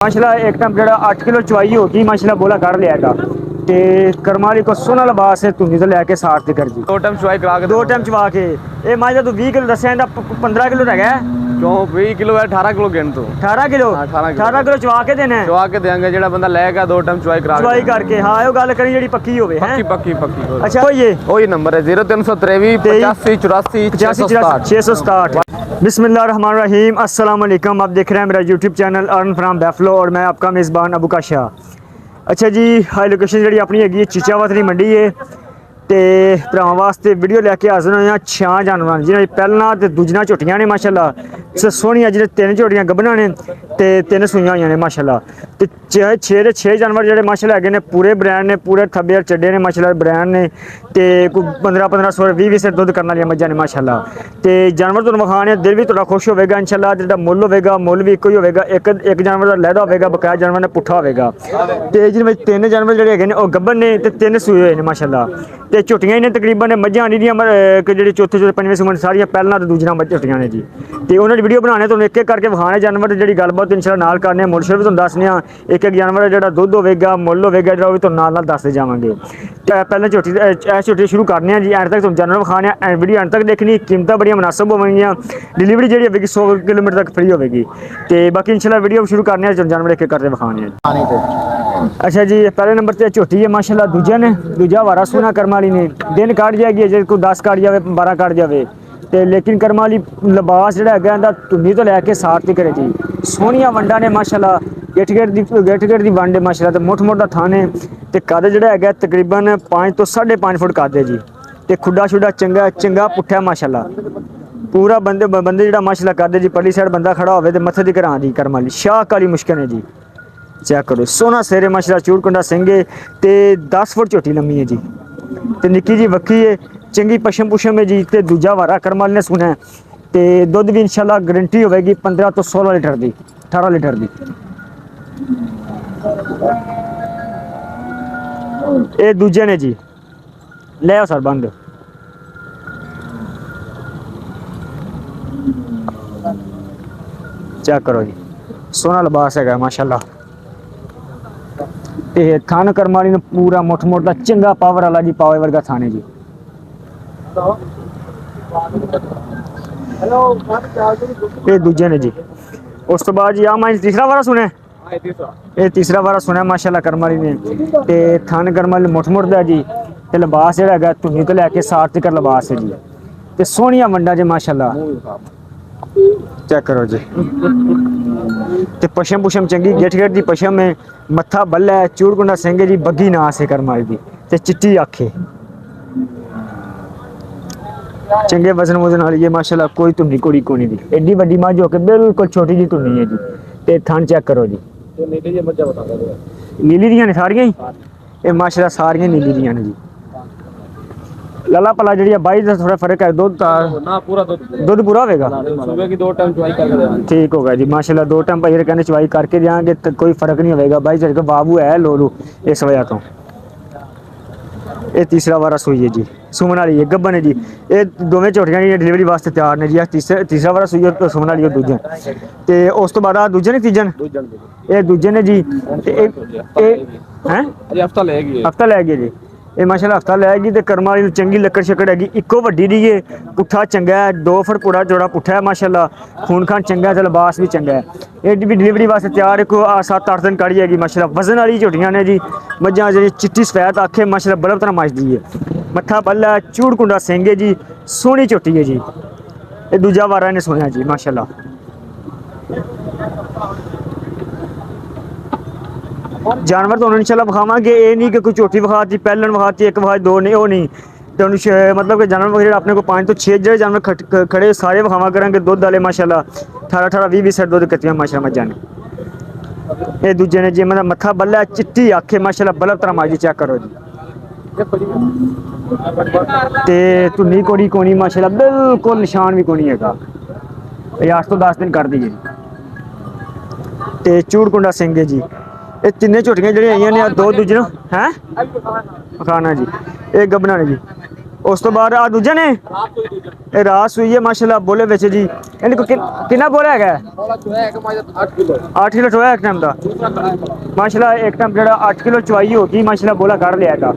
माशाल्लाह एक टाइम जो 8 किलो चवाई होगी माशाल्लाह बोला कर लिया ते करमाली को सोना लबास है तुम तो लैके साठ ते कर जी दो टाइम चवाई करा के दो टाइम चवा के ये माशा तू 20 किलो दसिया 15 किलो रह गया क्यों 20 किलो है 18 किलो गिन तू 18 किलो 18 किलो चवा के देना चवा के देंगे जेड़ा बंदा लेगा दो टाइम चवाई करा चवाई करके हाँ वो गल करी जेडी पक्की होवे हैं पक्की पक्की अच्छा ये वही नंबर है 0323 85 84 667 बिस्मिल्लाह रहमान रहीम अस्सलाम वालेकुम। आप देख रहे हैं मेरा यूट्यूब चैनल अर्न फ्राम बैफलो और मैं आपका मेज़बान अबू का शाह। अच्छा जी हाई लोकेशन जी अपनी हैगी चिचावतरी मंडी है तो भरावां वास्ते वीडियो लैके हाजिर होए हैं 6 जानवर जिन्हें पहला तो दूजियां झोटियां ने माशाल्लाह सोहनियां जिन्हें 3 झोटियां गब्बना ने ते 3 सूइयां होईयां ने माशाल्लाह ते 6 जानवर जेह्ड़े माशाल्लाह हैगे ने पूरे ब्रांड ने पूरे थब्बे चड्डे ने माशाल्लाह ब्रांड ने ते कोई 1500 20 से दुध करने वाली मज्जां ने माशाल्लाह ते जानवर तुहानूं विखाने दिल भी थोड़ा खुश होगा इंशाल्लाह। जिहड़ा मुੱਲ होगा मुੱਲ भी इक्को ही होगा एक जानवर का लैदा होगा बकाया जानवर ने पुट्ठा होगा ते जिन्हें 3 जानवर जेह्ड़े हैगे ने ओह गब्बन ने ते 3 सूए होए ने माशाल्लाह ते झोटियां ही ने तकरीबन मज्जां आनी दियां जेह्ड़ी चौथे पंजवें सूए सारियां पहला ते दूजियां झोटियां ने जी ते उन्हां दी वीडियो बनाने तुहानूं एक एक करके विखाने जानवर जेह्ड़ी गलबात इंशाल्लाह नाल करने मुੱਲ शुरू भी तुहानूं दसने आ एक जानवर जेह्ड़ा दुध होगा मुੱਲ होगा जेह्ड़ा ओह भी तुहानूं नाल दसदे जावांगे। ते पहले झोटी झोटी शुरू करने जी एंड तक तुहानूं जानवर विखाने वीडियो एंड तक देखनी कीमतां बड़ियां मुनासिब होवणगियां डिलीवरी जेह्ड़ी होगी 100 किलोमीटर तक फ्री होगी ते बाकी इंशाल्लाह वीडियो शुरू करने जानवर एक एक करके विखाने। अच्छा जी पहले नंबर पर झोटी है माशाल्लाह दूजा ने दूजा वारा सूना कर्म वाली ने दिन कट जाएगी जे कोई 10 कट जाए 12 कट जाए तो लेकिन कर्म वाली लिबास जोड़ा है धुनी तो लैके साठ तक करे जी सोहनिया वंडा ने माशाल्लाह गेट गेट की वंड है माशाल्लाह तो मुठ मुठ का थान है तो कद जोड़ा है तकरीबन 5 तो 5.5 फुट कद है जी तो खुडा शुडा चंगा चंगा पुट्ठा है माशाल्लाह पूरा बंदे जो माशाल्लाह कद है जी पली साइड बंदा खड़ा हो मत्थे की घरां दी कर्म वाली शाह काली मुश्किल है जी चेक करो सोना सिर है माशाल्लाह चूड़कुंडा सिंह है तो 10 फुट झोटी लम्मी है जी तो निक्की जी वक्की है चंगी पशम पुशम है जी तो दूजा वारा कर्म वाले ने सुना तो दुध भी इंशाल्लाह गारंटी होगी 15 तो 16 लीटर की 18 लीटर की। ये दूजे ने जी ले आओ सर बंद चेक करो जी सोना लिबास है माशाल्लाह ते थान कर्म वाली ने पूरा मुठ मुठ का चंगा पावर वाला जी पावे वर्गा थाने जी। ये दूजे ने जी उस तो बाद जी आ मैं तीसरा वारा सुने ये तीसरा वारा सुना माशाल्लाह कर्म वाली ने ते थान कर्म वाली मुठ मुठ दा जी ते लिबास जेह्ड़ा है धुनी तो लैके साठ तक लिबास है जी ते सोहनिया वंडा जी माशाल्लाह चेक करो जी ते पशम पुशम चंगी गेट गेट की पशम है मत्था बल्ला है चूड़कुंडा सिंह जी बग्गी नास है कर्म वाली दी ते चिट्टी अख है चंगे वजन वजन वाली है माशाल्लाह कोई धुनी कोड़ी कोनी दी एडी वड्डी मझ हो के बिल्कुल छोटी जी धुनी है जी ते थान चेक करो जी नीली दियां ने सारियां ही ये माशाल्लाह सारियां नीली दियां ने जी लला पला जी बाई का थोड़ा फर्क है दुध दुध पूरा होगा सुबह की 2 टाइम चवाई करके देंगे ठीक होगा जी माशाल्लाह 2 टाइम भाई कहने चवाई करके देंगे तो कोई फर्क नहीं होगा भाई तेरे को बाबू है लोलू इस वजह तो। ये तीसरा वारा सुई है जी सुमन वाली है गब्बन है जी ये दोवें झोटियां डिलीवरी वास्ते तैयार ने जी तीसरा वारा सुई है सुमन वाली दूजे तो उस तो बाद दूजे ने तीजे ये दूजे ने जी हफ्ता लै गए जी ये माशाल्लाह हफ्ता लैगी तो कर्म वाली चंगी लक्कड़ शक्कड़ हैगी इक्को वड्डी दी है पुट्ठा चंगा है 2 फुट पूरा जोड़ा पुट्ठा है माशाल्लाह खून खान चंगा है तो लिबास भी चंगा है ये भी डिलीवरी वास्ते तैयार को 7-8 दिन काढ़ी हैगी माशाल्लाह वजन वाली झोटियां ने जी मज्जां जी चिट्टी सफैद आखे माशाल्लाह बड़ा तरह मचदी है मत्था बल्ला चूड़कुंडा सिंह है जी सोहनी झोटी है जी ये दूजा वारा ने सुनिया जी माशाल्लाह। जानवर तो इंशाल्लाह विखावांगे ये नहीं कि कोई झोटी विखाती पहलन विखाती एक विखाती 2 नहीं वो नहीं तो मतलब कि जानवर वगैरह अपने को 5 तो 6 जो जानवर खड़े सारे विखावा करेंगे दुध वाले माशाल्लाह 18 20 सेट दुध कत्तियां माशाल्लाह मज्जां ने। ये दूजे ने जी मतलब मत्था बल्ला चिट्टी आखे माशाल्लाह बल्ब तरह माजी चेक करो जी ते धुनी कोड़ी कोनी माशाल्लाह बिल्कुल निशान भी कोनी है 8 तो 10 दिन कर दी है ते चूड़कुंडा सिंह है जी ये 3 झोटियां जी आई ने 2 दूजे हैं खाना जी ये गब्बना ने जी ਉਸ ਤੋਂ ਬਾਅਦ ਆ ਦੂਜਾ ਨੇ ਇਹ ਰਾਤ ਸੂਈ ਹੈ ਮਾਸ਼ਾਅੱਲਾ ਬੋਲੇ ਵਿੱਚ ਜੀ ਇਹਨੇ ਕੋ ਕਿੰਨਾ ਬੋਲਾ ਹੈਗਾ बोला जो है एक माइदा 8 किलो 8 ਕਿਲੋ ਚੋਇਆ ਇੱਕ ਟਾਈਮ ਦਾ ਮਾਸ਼ਾਅੱਲਾ ਇੱਕ ਟਾਈਮ ਜਿਹੜਾ 8 ਕਿਲੋ ਚਵਾਈ ਹੋ ਗਈ ਮਾਸ਼ਾਅੱਲਾ ਬੋਲਾ ਕੱਢ ਲਿਆ ਹੈਗਾ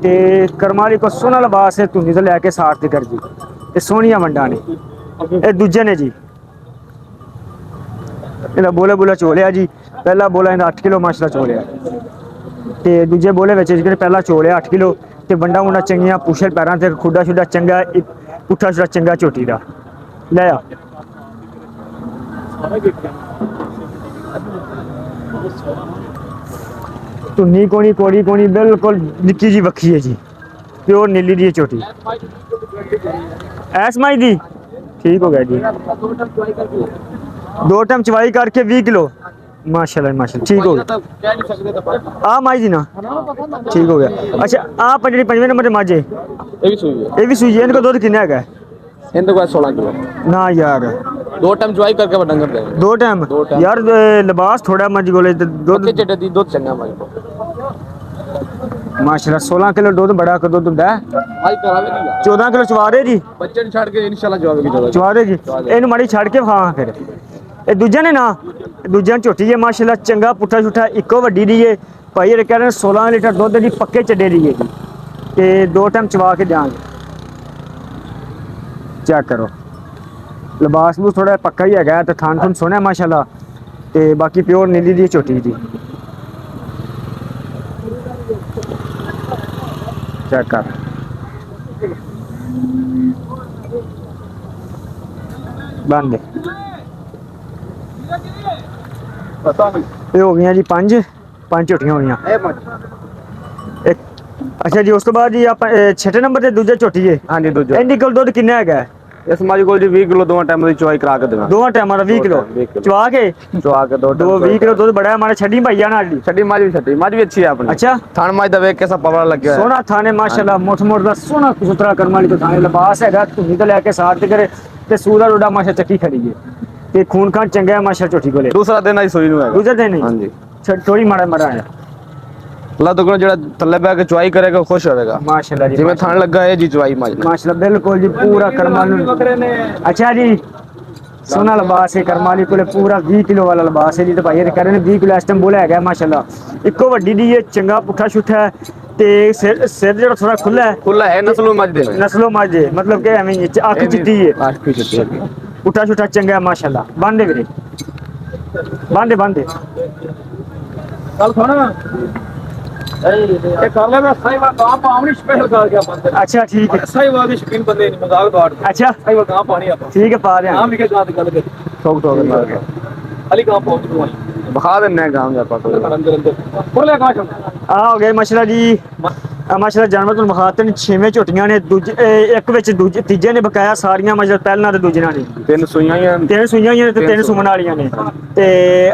ਤੇ ਕਰਮਾਲੀ ਕੋ ਸੋਹਣਾ ਲਿਬਾਸ ਹੈ ਧੁੰਨੀ ਤੋਂ ਲੈ ਕੇ ਸਾਥ ਤੇ ਕਰ ਜੀ ਤੇ ਸੋਹਣੀਆਂ ਵੰਡਾਂ ਨੇ ਇਹ ਦੂਜੇ ਨੇ ਜੀ ਇਹਦਾ ਬੋਲਾ ਚੋਲਿਆ ਜੀ ਪਹਿਲਾ ਬੋਲਾ ਇਹਦਾ 8 ਕਿਲੋ ਮਾਸ਼ਾਅੱਲਾ ਚੋਲਿਆ ਤੇ ਦੂਜੇ ਬੋਲੇ ਵਿੱਚ ਜਿਹੜੇ ਪਹਿਲਾ ਚੋਲਿਆ 8 ਕਿਲੋ ਤੇ ਵੰਡਾ ਮੁੰਡਾ ਚੰਗੀਆਂ ਪੁੱਛਲ ਪੈਰਾਂ ਤੇ ਖੁੱਡਾ ਛੁੱਡਾ ਚੰਗਾ ਪੁੱਠਾ ਛੁੱਡਾ ਚੰਗਾ ਝੋਟੀ ਦਾ ਲੈ ਆ ਧੁੰਨੀ ਕੋਣੀ ਕੋੜੀ ਕੋਣੀ ਬਿਲਕੁਲ ਨਿੱਕੀ ਜੀ ਵੱਖੀ ਹੈ ਜੀ ਪਿਓਰ ਨੀਲੀ ਦੀ ਝੋਟੀ ਐਸ ਮਾਈ ਦੀ ਠੀਕ ਹੋ ਗਿਆ ਜੀ ਦੋ ਟਾਈਮ ਚਵਾਈ ਕਰਕੇ 20 ਕਿਲੋ ਮਾਸ਼ਾਅੱਲਾ ਠੀਕ ਹੋ ਗਿਆ ਆ ਮਾਈ ਦੀ ਨਾ ਠੀਕ ਹੋ ਗਿਆ ਅੱਛਾ ਆ ਜਿਹੜੀ ਪੰਜਵੇਂ ਨੰਬਰ ਤੇ ਮਾਝੇ ये भी सुई है ਇਹ ਵੀ ਸੂਈ ਇਹਨਾਂ ਕੋ ਦੁੱਧ ਕਿੰਨਾ ਹੈਗਾ इनके पास 16 किलो ਨਾ ਯਾਰ दो टाइम चुवाई करके वो डंगर देंगे ਦੋ ਟਾਈਮ time। ਯਾਰ ਲਿਬਾਸ ਥੋੜਾ ਮੱਝ ਕੋਲੇ ਤੇ ਦੁੱਧ ओके चटे दी दूध चंगा भाई को ਮਾਸ਼ਾਅੱਲਾ 16 ਕਿਲੋ ਦੁੱਧ ਬੜਾ ਕੁ ਦੁੱਧ ਹੁੰਦਾ ਹੈ। भाई करावे नहीं 14 ਕਿਲੋ ਚਵਾ ਰਹੇ ਜੀ बच्चे ने छाड़ के इंशाल्लाह जवाब की जरूरत ਚਵਾ ਰਹੇ ਜੀ ਇਹਨੂੰ ਮਾੜੀ ਛੱਡ ਕੇ ਹਾਂ ਫਿਰ ਇਹ ਦੂਜਾ ਨੇ ਨਾ ਦੂਜਾ ਝੋਟੀ ਹੈ ਮਾਸ਼ਾਅੱਲਾ ਚੰਗਾ ਪੁੱਠਾ ਛੁੱਠਾ ਇੱਕੋ ਵੱਡੀ ਦੀ ਹੈ ਭਾਈ ਇਹ ਕਹਿ ਰਹੇ 16 ਲੀਟਰ ਦੁੱਧ ਦੀ ਪੱਕੇ ਚੱਡੇ ਦੀ ਹੈ ਜੀ ਤੇ ਦੋ ਟਾਈਮ ਚਵਾ ਕੇ ਦਿਆਂਗੇ ਚੈੱਕ ਕਰੋ ਲਿਬਾਸ ਵੀ ਥੋੜਾ ਪੱਕਾ ਹੀ ਹੈਗਾ ਤੇ ਥਾਨ ਥੁਨ ਸੋਹਣਾ ਮਾਸ਼ਾਅੱਲਾ ਤੇ ਬਾਕੀ ਪਿਓਰ ਨੀਲੀ ਦੀ ਝੋਟੀ ਦੀ ਚੈੱਕ ਕਰ ਬੰਦ पता नहीं ਇਹ ਹੋ ਗਈਆਂ ਜੀ ਪੰਜ ਝੋਟੀਆਂ ਹੋ ਗਈਆਂ ए मत ਇੱਕ ਅੱਛਾ ਜੀ ਉਸ ਤੋਂ ਬਾਅਦ ਜੀ ਆਪਾਂ 6 ਨੰਬਰ ਤੇ ਦੂਜਾ ਝੋਟੀ ਹੈ हां जी दूजा ਇਹਦੀ ਕੋਲ ਦੁੱਧ ਕਿੰਨਾ ਹੈਗਾ इस माजी को जी 20 किलो दो टाइम दी चुवाई करा के देना ਦੋਵਾਂ ਟਾਈਮਾਂ ਦਾ 20 ਕਿਲੋ 20 ਕਿਲੋ। ਚਵਾ ਕੇ चुवा के दो ਦੋ 20 ਕਿਲੋ ਦੁੱਧ ਬੜਾ ਮਾਰੇ ਛੱਡੀ ਭਾਈਆ ਨਾਲ ਦੀ छड़ी माज भी अच्छी है अपनी अच्छा थान माज दा देख के सब पवड़ा लग गया है ਸੋਹਣਾ ਥਾਣੇ ਮਾਸ਼ਾਅੱਲਾ ਮੁੱਠ ਮੁੱਠ ਦਾ ਸੋਹਣਾ ਸੁਥਰਾ ਕਰਮ ਵਾਲੀ ਤੋਂ ਥਾਣੇ ਲਿਬਾਸ ਹੈਗਾ ਧੁੰਨੀ ਤੋਂ ਲੈ ਕੇ ਸਾਥ ਤੇ ਕਰੇ ਤੇ ਸੂਰਾ ਰੋਡਾ ਮਾਸ਼ਾ ਚੱਕੀ ਖੜੀ ਹੈ ਤੇ ਖੂਨ ਖਾਨ ਚੰਗਾ ਹੈ ਮਾਸ਼ਾ ਝੋਟੀ ਕੋਲੇ दूसरा दिन आई सोई नु है ਦੂਜਾ ਦਿਨ हां ਨਹੀਂ जी ਥੋੜੀ ਮਾੜਾ ਹੈ अल्लाह तो जेड़ा थल्ले बैठ के चुवाई करेगा खुश होएगा ਮਾਸ਼ਾਅੱਲਾ ਜੀ जिवें थान लगा है जी चुवाई माज ਮਾਸ਼ਾਅੱਲਾ ਬਿਲਕੁਲ ਜੀ ਪੂਰਾ ਕਰਮਾਂ ਨੂੰ ਅੱਛਾ ਜੀ ਸੋਹਣਾ ਲਿਬਾਸ ਹੈ ਕਰਮਾਂ ਵਾਲੀ ਕੋਲੇ ਪੂਰਾ 20 ਕਿਲੋ ਵਾਲਾ ਲਿਬਾਸ ਹੈ ਜੀ ਤੇ ਭਾਈ ਇਹ ਕਹਿੰਦੇ ਨੇ 20 ਕਿਲੋ ਇਸ ਟਾਈਮ ਬੋਲਾ ਹੈਗਾ ਮਾਸ਼ਾਅੱਲਾ ਇੱਕੋ ਵੱਡੀ ਦੀ ਹੈ ਚੰਗਾ ਪੁੱਠਾ ਛੁੱਠਾ ਹੈ ਤੇ ਸਿਰ ਜਿਹੜਾ ਥੋੜਾ ਖੁੱਲਾ ਹੈ खुला है नस्लों माज दे ਨਸਲੋਂ ਮਾਝੇ ਮਤਲਬ ਕਿ ਐਵੇਂ ਹੀ ਅੱਖ ਚਿੱਟੀ ਹੈ आज की छुट्टी है ਪੁੱਠਾ ਛੁੱਠਾ ਚੰਗਾ ਹੈ ਮਾਸ਼ਾਅੱਲਾ ਬੰਦੇ ਵੀਰੇ ਬੰਦੇ कल खाना ये कर ले मैं सही बात कहां पावनी स्पेशल कर गया बंदे ਅੱਛਾ ਠੀਕ ਹੈ सही बात है शकीन बंदे नहीं मजाक बात ਅੱਛਾ सही बात कहां पानी आप ਠੀਕ ਹੈ ਪਾ ਦਿਆਂ नाम लिखे साथ गल कर ਠੋਕ ਠੋਕ ਮਾਰ ਕੇ अली कहां पहुंच गए बखा देने गांव जा पास अंदर अंदर खोले कहां ਆ ਹੋ ਗਏ ਮਾਸ਼ਾਅੱਲਾ ਜੀ ਮਾਸ਼ਾਅੱਲਾ ਜਾਨਵਰ ਤੋਂ ਮਖਾਤਨ ਛੇਵੇਂ ਝੋਟੀਆਂ ਨੇ ਦੂਜੇ ਇੱਕ ਵਿੱਚ ਦੂਜੇ ਤੀਜੇ ਨੇ ਬਕਾਇਆ ਸਾਰੀਆਂ ਮਾਸ਼ਾਅੱਲਾ ਪਹਿਲਾਂ ਤੇ ਦੂਜੀਆਂ ਨੇ तीन सुइयां ही हैं ਤਿੰਨ ਸੂਈਆਂ ਹੋਈਆਂ ਨੇ ਤੇ ਤਿੰਨ ਸੁਮਣ ਵਾਲੀਆਂ ਨੇ ਤੇ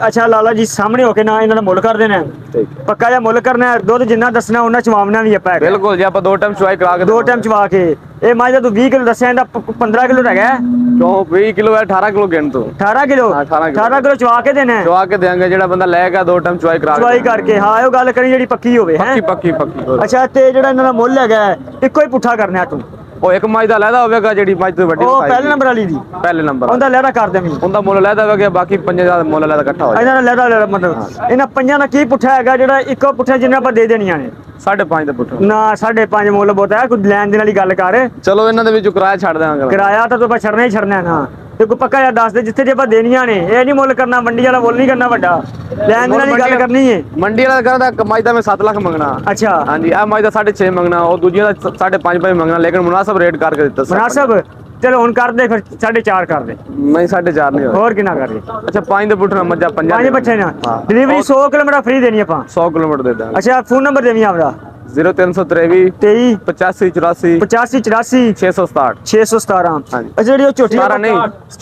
ਅੱਛਾ ਲਾਲਾ ਜੀ ਸਾਹਮਣੇ ਹੋ ਕੇ ਨਾ ਇਹਨਾਂ ਦਾ ਮੁੱਲ ਕਰ ਦੇਣਾ ਹੈ। ठीक ਪੱਕਾ ਜਿਹਾ ਮੁੱਲ ਕਰਨਾ ਹੈ, ਦੁੱਧ ਜਿੰਨਾ ਦੱਸਣਾ ਉਹਨਾਂ ਚਵਾਉਣਾ ਵੀ ਆਪਾਂ ਹੈਗਾ। बिल्कुल जी आप दो टाइम चुवाई करा के ਦੋ ਟਾਈਮ ਚਵਾ ਕੇ ਇਹ ਮਾਝ ਦਾ ਤੂੰ 20 ਕਿਲੋ ਦੱਸਿਆ ਇਹਦਾ 15 ਕਿਲੋ ਹੈਗਾ ਹੈ। क्यों 20 किलो है 18 किलो गिन तो 18 ਕਿਲੋ ਹਾਂ, 18 ਕਿਲੋ। 18 ਕਿਲੋ ਚਵਾ ਕੇ ਦੇਣਾ ਹੈ। चुवा के देंगे जेड़ा बंदा लेगा दो टाइम चुवाई करा के ਚਵਾਈ ਕਰਕੇ ਹਾਂ ਇਹ ਗੱਲ ਕਰੀ ਜਿਹੜੀ ਪੱਕੀ ਹੋਵੇ ਹੈ पक्की पक्की पक्की ਅੱਛਾ ਤੇ ਜਿਹੜਾ ਇਹਨਾਂ ਦਾ ਮੁੱਲ ਹੈਗਾ ਹੈ, ਇੱਕੋ ਹੀ ਪੁੱਠਾ ਕਰਨਾ ਤੂੰ ਉਹ ਇੱਕ ਮੱਝ ਦਾ ਲੈਦਾ ਹੋਵੇਗਾ ਜਿਹੜੀ ਮੱਝ ਤੋਂ ਵੱਡੀ ਉਹ ਵਿਖਾਈ ਪਹਿਲੇ ਨੰਬਰ ਵਾਲੀ ਦੀ ਪਹਿਲੇ ਨੰਬਰ ਉਹਦਾ ਲਹਿਰਾ ਕਰ ਦੇਵੀਂ ਉਹਦਾ ਮੁੱਲ ਲੈਦਾ ਹੋਵੇਗਾ ਬਾਕੀ ਪੰਜਾਂ ਦਾ ਮੁੱਲ ਲੈਦਾ ਇਕੱਠਾ ਹੋ ਇਹਨਾਂ ਦਾ ਲਹਿਰਾ ਮਤਲਬ ਇਹਨਾਂ ਪੰਜਾਂ ਦਾ ਕੀ ਪੁੱਠਾ ਹੈਗਾ ਜਿਹੜਾ ਇੱਕੋ ਪੁੱਠਾ ਜਿੰਨਾ ਆਪਾਂ ਦੇ ਦੇਣੀਆਂ ਨੇ 5.5 ਦੇ ਪੁੱਠ ਨਾ 5.5 ਮੁੱਲ ਬਹੁਤ ਹੈ ਕੋਈ ਲੈਣ ਦੇਣ ਵਾਲੀ ਗੱਲ ਕਰ ਚਲੋ ਇਹਨਾਂ ਦੇ ਵਿੱਚ ਕਿਰਾਇਆ ਛੱਡ ਦੇਵਾਂਗੇ ਕਿਰਾਇਆ ਤਾਂ ਤੂੰ ਆਪਾਂ ਛੱਡਣਾ ਹੀ ਛੱਡਣਾ ਹੈ ਨਾ ਤੇ ਕੋਈ ਪੱਕਾ ਜਿਹਾ ਦੱਸ ਦੇ ਜਿੱਥੇ ਜੇ ਆਪਾਂ ਦੇਣੀਆਂ ਨੇ ਇਹ ਨਹੀਂ ਮੁੱਲ ਕਰਨਾ ਮੰਡੀ ਵਾਲਾ ਮੁੱਲ ਨਹੀਂ ਕਰਨਾ ਵੱਡਾ ਲੈਣ ਦੇਣ ਵਾਲੀ ਗੱਲ ਕਰਨੀ ਹੈ ਮੰਡੀ ਵਾਲਾ ਕਹਿੰਦਾ ਕਮਾਈ ਦਾ ਮੈਂ 7 ਲੱਖ ਮੰਗਣਾ ਅੱਛਾ ਹਾਂਜੀ ਆ ਮੱਝ ਦਾ 6.5 ਮੰਗਣਾ ਉਹ ਦੂਜੀਆਂ ਦਾ 5.5 ਮੰਗਣਾ ਲੇਕਿਨ ਮੁਨਾਸਬ ਰੇਟ ਕਰਕੇ ਦਿੱਤਾ ਸਰ ਮੁਨਾਸਬ ਚਲੋ ਹੁਣ ਕਰ ਦੇ ਫਿਰ 4.5 ਕਰ ਦੇ ਨਹੀਂ 4.5 ਨਹੀਂ ਹੋਇਆ ਹੋਰ ਕਿੰਨਾ ਕਰ ਦੇ ਅੱਛਾ 5 ਦੇ ਪੁੱਠਣਾ ਮੱਝਾਂ ਪੰਜਾਂ ਪੰਜ ਬੱਚੇ ਨਾ ਹਾਂ। ਡਿਲੀਵਰੀ 100 ਕਿਲੋਮੀਟਰ ਫ੍ਰੀ ਦੇਣੀ ਆਪਾਂ 100 ਕਿਲੋਮੀਟਰ ਦੇ ਦਾਂਗੇ ਅੱਛਾ ਫੋਨ ਨੰਬਰ ਦੇਵੀਂ ਆਪਦਾ 0323 23 85 84 85 84 667 617 ਹਾਂਜੀ। ਅੱਛਾ ਜਿਹੜੀ ਉਹ ਝੋਟੀ 17 ਨਹੀਂ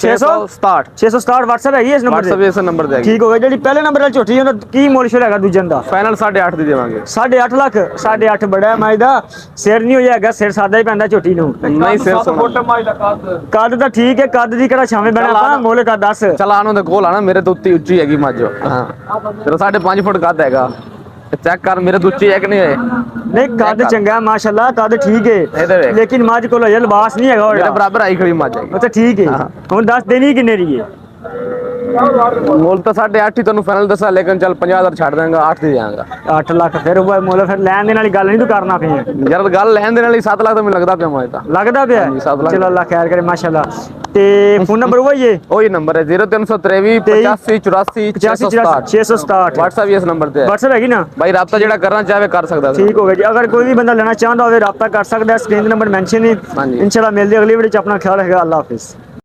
667 667 667 WhatsApp ਹੈਗੀ ਇਸ ਨੰਬਰ WhatsApp ਤੇ ਇਸ ਨੰਬਰ ਤੇ ਹੈਗੀ ਠੀਕ ਹੋ ਗਿਆ ਜਿਹੜੀ ਪਹਿਲੇ ਨੰਬਰ ਵਾਲੀ ਝੋਟੀ ਉਹਦਾ ਕੀ ਮੁੱਲ ਸ਼ੁਰੂ ਹੈਗਾ ਦੂਜਨ ਦਾ ਫਾਈਨਲ 8.5 ਦੀ ਦੇਵਾਂਗੇ 8.5 ਲੱਖ 8.5 ਬੜਾ ਮਾਈ ਦਾ ਸਿਰ ਨਹੀਂ ਹੋਇਆ ਹੈਗਾ ਸਿਰ ਸਾਦਾ ਹੀ ਪੈਂਦਾ ਝੋਟੀ ਨੂੰ ਨਹੀਂ ਸਿਰ ਸੋਨਾ ਕੱਦ ਤਾਂ ਠੀਕ ਹੈ ਕੱਦ ਦੀ ਕਿਹੜਾ ਛਾਵੇਂ ਬਣਾ ਆਪਾਂ ਮੁੱਲ ਕਾ ਦੱਸ ਚਲਾਨੋਂ ਦੇ ਕੋਲ ਆਣਾ ਮੇਰੇ ਤੋਂ ਉੱਤੀ ਉੱਚੀ ਹੈਗੀ ਮੱਝ ਹਾਂ ਤੇਰਾ 5.5 ਫੁੱਟ ਕੱਦ ਹੈਗਾ ਚੈੱਕ ਕਰ ਮੇਰੇ ਤੋਂ ਉੱਚੀ ਹੈ ਕਿ ਨਹੀਂ ਹੈ ਨਹੀਂ ਕੱਦ ਚੰਗਾ ਹੈ ਮਾਸ਼ਾਅੱਲਾ, ਕੱਦ ਠੀਕ ਇਹਦੇ ਹੈ ਵੇਖ। ਲੇਕਿਨ ਮੱਝ ਕੋਲ ਹਜੇ ਲਿਬਾਸ ਨਹੀਂ ਹੈਗਾ ਇਹਦੇ ਹੋਇਆ। ਬਰਾਬਰ ਆਈ ਖੜੀ ਮੱਝ ਹੈਗੀ। ਅੱਛਾ ਠੀਕ ਹੈ। ਹੁਣ ਦੱਸ ਦੇਣੀ ਕਿੰਨੇ ਦੀ ਹੈ? ਮੁੱਲ ਤਾਂ 8.5 ਹੀ ਤੁਹਾਨੂੰ ਫਾਈਨਲ ਦੱਸਾਂ, ਲੇਕਿਨ ਚੱਲ 50,000 ਛੱਡ ਦਾਂਗਾ, 8 ਦੇ ਦਿਆਂਗਾ। 8 ਲੱਖ ਫਿਰ ਉਹ ਮੁੱਲ ਫਿਰ ਲੈਣ ਦੇ ਨਾਲ ਹੀ ਗੱਲ ਨਹੀਂ ਤੂੰ ਕਰਨਾ ਪਿਆ। ਯਾਰ ਗੱਲ ਲੈਣ ਦੇ ਨਾਲ ਹੀ 7 ਲੱਖ ਤਾਂ ਮੈਨੂੰ ਲੱਗਦਾ ਪਿਆ ਮੱਝ ਤਾਂ। ਲੱਗਦਾ ਪਿਆ? ਹਾਂਜੀ, 7 ਲੱਖ। ਚਲੋ ਅੱਲਾ ਖੈਰ ਕਰੇ ਮਾਸ਼ਾਅੱਲਾ। ਤੇ ਫੋਨ ਨੰਬਰ ਉਹ ਹੀ ਹੈ? ਉਹੀ ਨੰਬਰ ਹੈ 0323 85 84 667। 667 WhatsApp ਵੀ ਇਸ ਨੰਬਰ ਤੇ ਹੈ WhatsApp ਹੈਗੀ ਨਾ? ਭਾਈ, ਰਾਬਤਾ ਜਿਹੜਾ ਕਰਨਾ ਚਾਹੇ ਕਰ ਸਕਦਾ। ਠੀਕ ਹੋ ਗਿਆ ਜੀ। ਅਗਰ ਕੋਈ ਵੀ ਬੰਦਾ ਲੈਣਾ ਚਾਹੁੰਦਾ ਹੋਵੇ ਰਾਬਤਾ ਕਰ ਸਕਦਾ ਹੈ। ਸਕਰੀਨ ਤੇ ਨੰਬਰ ਮੈਂਸ਼ਨ ਹੈ। ਹਾਂਜੀ। ਇਨਸ਼ਾਅੱਲਾ ਮਿਲਦੇ ਅਗਲੀ ਵੀਡੀਓ ਚ। ਆਪਣਾ ਖਿਆਲ ਰੱਖਿਓ। ਅੱਲਾ ਹਾਫਿਜ਼।